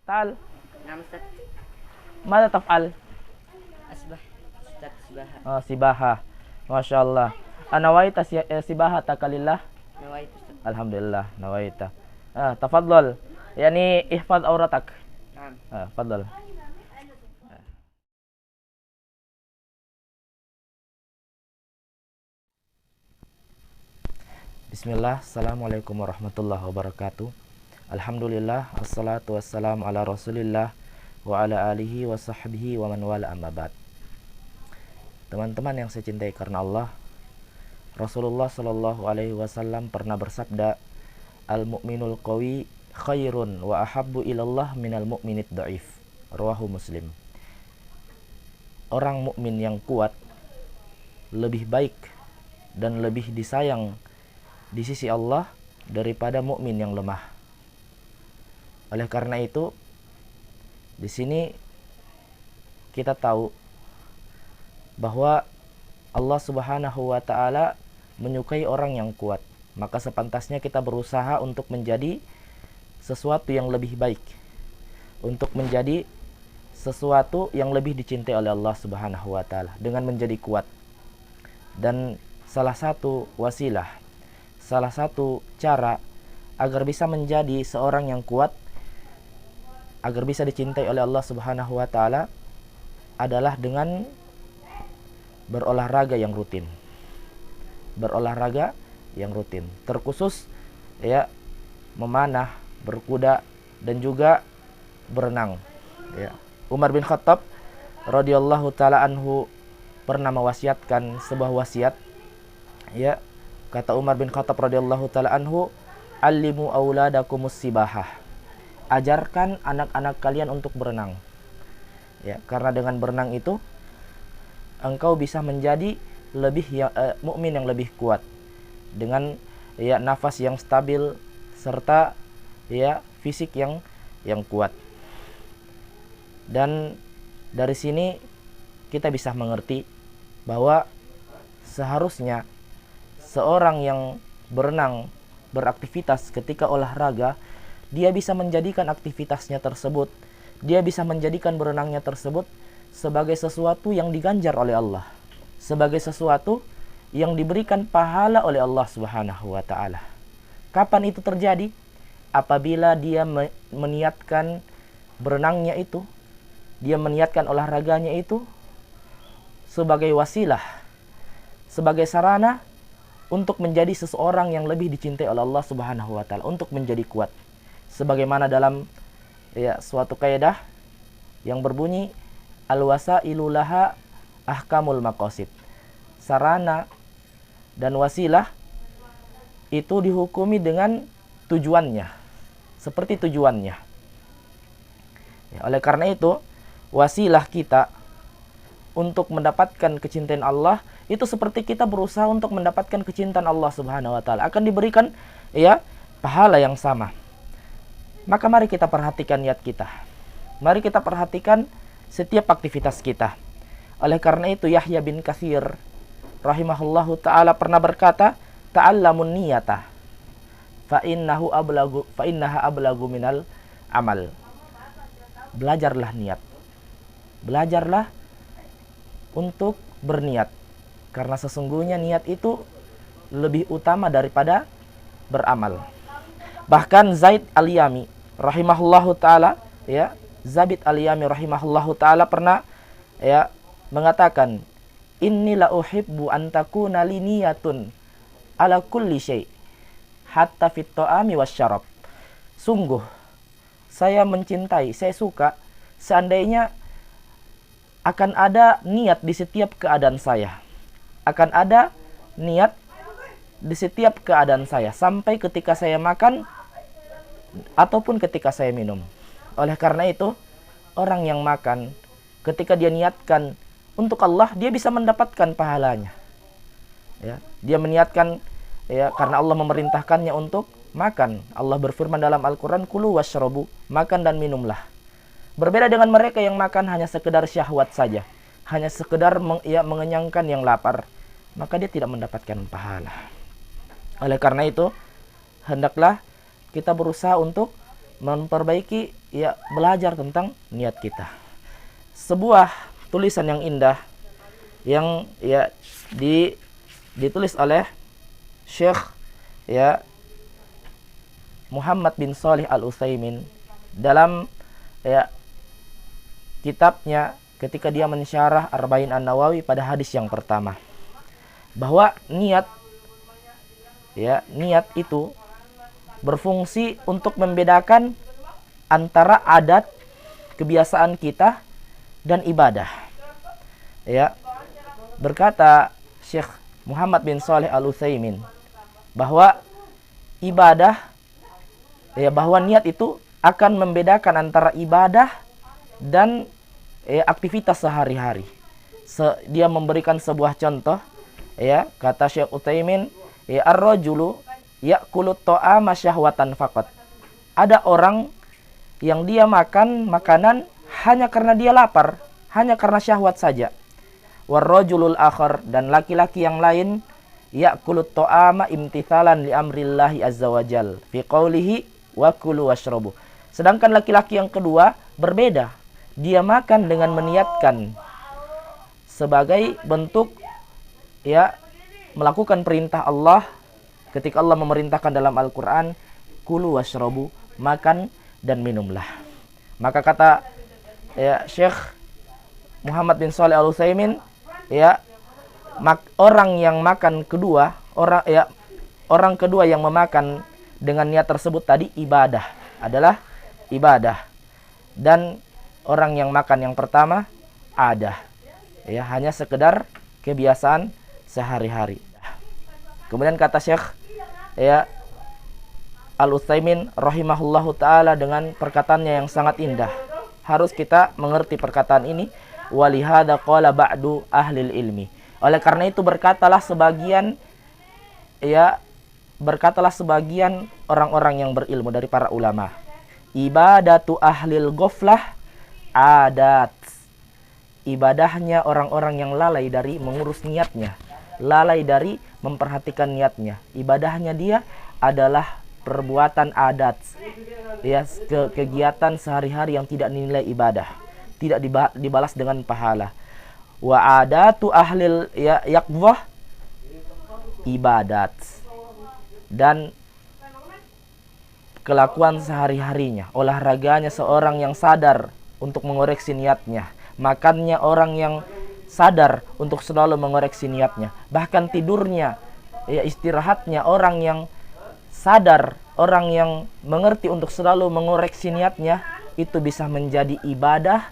Ta'al. نعم أستاذ. Mada taf'al? أسبح أستاذ سباحة. Oh, sibaha. Masya Allah. Nawaita sibahata kalillah? نويت أستاذ. Alhamdulillah, nawaita. Tafadhal. Yani ihfaz auratak. نعم. Fadhal. Bismillah, assalamualaikum warahmatullahi wabarakatuh. Alhamdulillah, assalatu wassalamu ala rasulillah wa ala alihi wa sahbihi wa man wala amma ba'd. Teman-teman yang saya cintai karena Allah, Rasulullah sallallahu alaihi wasallam pernah bersabda, al-mu'minul qawi khairun wa ahabbu ilallah minal mu'minid dhaif. Rawahu Muslim. Orang mukmin yang kuat lebih baik dan lebih disayang di sisi Allah daripada mukmin yang lemah. Oleh karena itu, di sini kita tahu bahwa Allah Subhanahu wa taala menyukai orang yang kuat. Maka sepantasnya kita berusaha untuk menjadi sesuatu yang lebih baik, untuk menjadi sesuatu yang lebih dicintai oleh Allah Subhanahu wa taala dengan menjadi kuat. Dan salah satu wasilah, salah satu cara agar bisa menjadi seorang yang kuat, agar bisa dicintai oleh Allah Subhanahu wa taala adalah dengan berolahraga yang rutin. Berolahraga yang rutin. Terkhusus ya memanah, berkuda dan juga berenang. Ya. Umar bin Khattab radhiyallahu taala anhu pernah mewasiatkan sebuah wasiat. Ya. Kata Umar bin Khattab radhiyallahu taala anhu, "Allimu auladakumus sibahah." Ajarkan anak-anak kalian untuk berenang. Ya, karena dengan berenang itu engkau bisa menjadi mukmin yang lebih kuat dengan ya nafas yang stabil serta ya fisik yang kuat. Dan dari sini kita bisa mengerti bahwa seharusnya seorang yang berenang, beraktivitas ketika olahraga, dia bisa menjadikan aktivitasnya tersebut, dia bisa menjadikan berenangnya tersebut sebagai sesuatu yang diganjar oleh Allah, sebagai sesuatu yang diberikan pahala oleh Allah Subhanahu wa taala. Kapan itu terjadi? Apabila dia meniatkan berenangnya itu, dia meniatkan olahraganya itu sebagai wasilah, sebagai sarana untuk menjadi seseorang yang lebih dicintai oleh Allah Subhanahu wa taala, untuk menjadi kuat. Sebagaimana dalam ya suatu kaidah yang berbunyi al-wasailu laha ahkamul maqasid. Sarana dan wasilah itu dihukumi dengan tujuannya, seperti tujuannya. Ya, oleh karena itu, wasilah kita untuk mendapatkan kecintaan Allah itu seperti kita berusaha untuk mendapatkan kecintaan Allah Subhanahu wa taala, akan diberikan ya pahala yang sama. Maka mari kita perhatikan niat kita. Mari kita perhatikan setiap aktivitas kita. Oleh karena itu Yahya bin Katsir rahimahullahu taala pernah berkata, "Ta'allamun niyata fa innaha ablagu minal amal." Belajarlah niat. Belajarlah untuk berniat, karena sesungguhnya niat itu lebih utama daripada beramal. Bahkan Zaid al-Yami rahimahullahu taala, ya, Zabid al-Yami rahimahullahu taala pernah ya mengatakan, "Inni la uhibbu an takuna li niyatun ala kulli syai, hatta fit ta'ami wasyarab." Sungguh saya mencintai, saya suka seandainya akan ada niat di setiap keadaan saya. Akan ada niat di setiap keadaan saya, sampai ketika saya makan ataupun ketika saya minum. Oleh karena itu, orang yang makan ketika dia niatkan untuk Allah, dia bisa mendapatkan pahalanya. Ya, dia meniatkan ya karena Allah memerintahkannya untuk makan. Allah berfirman dalam Al-Qur'an, "Kulu washrabu," makan dan minumlah. Berbeda dengan mereka yang makan hanya sekedar syahwat saja, hanya sekedar mengenyangkan yang lapar, maka dia tidak mendapatkan pahala. Oleh karena itu, hendaklah kita berusaha untuk memperbaiki ya belajar tentang niat kita. Sebuah tulisan yang indah yang ya ditulis oleh Syekh ya Muhammad bin Shalih Al-Utsaimin dalam ya kitabnya ketika dia mensyarah Arba'in An-Nawawi pada hadis yang pertama, bahwa niat itu berfungsi untuk membedakan antara adat kebiasaan kita dan ibadah. Ya, berkata Syekh Muhammad bin Shalih Al-Utsaimin bahwa bahwa niat itu akan membedakan antara ibadah dan aktivitas sehari-hari. Dia memberikan sebuah contoh, ya, kata Syekh Utsaimin, ya ar-rajulu ya'kulu ta'ama syahwatan faqat. Ada orang yang dia makan makanan hanya karena dia lapar, hanya karena syahwat saja. War-rajulul akhar, dan laki-laki yang lain, ya'kulu ta'ama imtithalan li amrillahi azza wajal fi qoulihi wa kulu washrabu. Sedangkan laki-laki yang kedua berbeda. Dia makan dengan meniatkan sebagai bentuk ya melakukan perintah Allah ketika Allah memerintahkan dalam Al-Qur'an, kulu washrabu, makan dan minumlah. Maka kata ya Syekh Muhammad bin Shalih Al-Utsaimin, ya orang yang makan kedua, orang kedua yang memakan dengan niat tersebut tadi adalah ibadah, dan orang yang makan yang pertama ya hanya sekedar kebiasaan sehari-hari. Kemudian kata Syekh ya Al-Utsaimin rahimahullahu taala dengan perkataannya yang sangat indah. Harus kita mengerti perkataan ini. Walihada qala ba'du ahlil ilmi. Oleh karena itu berkatalah sebagian orang-orang yang berilmu dari para ulama, ibadatu ahlil ghaflah adat. Ibadahnya orang-orang yang lalai dari mengurus niatnya, lalai dari memperhatikan niatnya. Ibadahnya dia adalah perbuatan adat, ya, kegiatan sehari-hari yang tidak dinilai ibadah, tidak dibalas dengan pahala. Wa adatu ahlil yaqwah ibadat, dan kelakuan sehari-harinya, olahraganya seorang yang sadar untuk mengoreksi niatnya, makannya orang yang sadar untuk selalu mengoreksi niatnya, bahkan tidurnya, ya, istirahatnya orang yang sadar, orang yang mengerti untuk selalu mengoreksi niatnya, itu bisa menjadi ibadah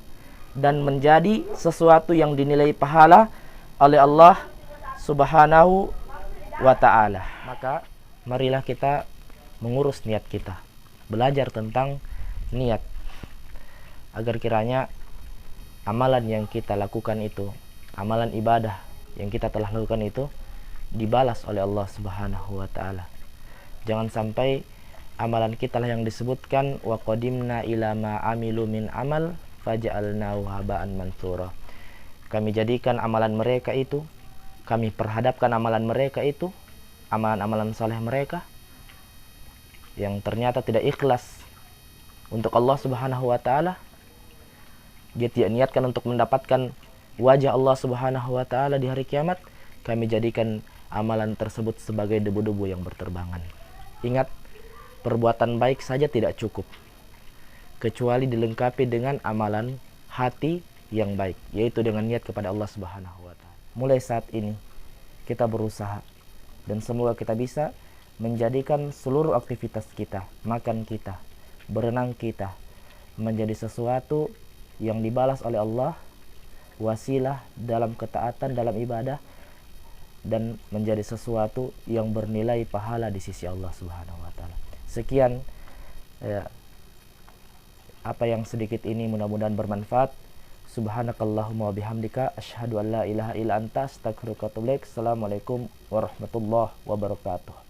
dan menjadi sesuatu yang dinilai pahala oleh Allah Subhanahu wa ta'ala. Maka marilah kita mengurus niat kita, belajar tentang niat, agar kiranya amalan yang kita lakukan itu, amalan ibadah yang kita telah lakukan itu dibalas oleh Allah Subhanahu wa ta'ala. Jangan sampai amalan kita lah yang disebutkan wa qadimna ila ma amilu min amal faja'alnahu haba'an mansura. Kami jadikan amalan mereka itu, kami perhadapkan amalan mereka itu, amalan-amalan saleh mereka yang ternyata tidak ikhlas untuk Allah Subhanahu wa ta'ala. Dia tidak niatkan untuk mendapatkan wajah Allah Subhanahu wa ta'ala di hari kiamat. Kami jadikan amalan tersebut sebagai debu-debu yang berterbangan. Ingat, perbuatan baik saja tidak cukup, kecuali dilengkapi dengan amalan hati yang baik, yaitu dengan niat kepada Allah Subhanahu wa ta'ala. Mulai saat ini kita berusaha, dan semoga kita bisa menjadikan seluruh aktivitas kita, makan kita, berenang kita, menjadi sesuatu yang dibalas oleh Allah, wasilah dalam ketaatan, dalam ibadah, dan menjadi sesuatu yang bernilai pahala di sisi Allah Subhanahu wa ta'ala. Sekian apa yang sedikit ini, mudah-mudahan bermanfaat. Subhanakallahumma wa bihamdika asyhadu an la ilaha illa anta astaghfiruka wa atubu ilaik. Assalamualaikum warahmatullahi wabarakatuh.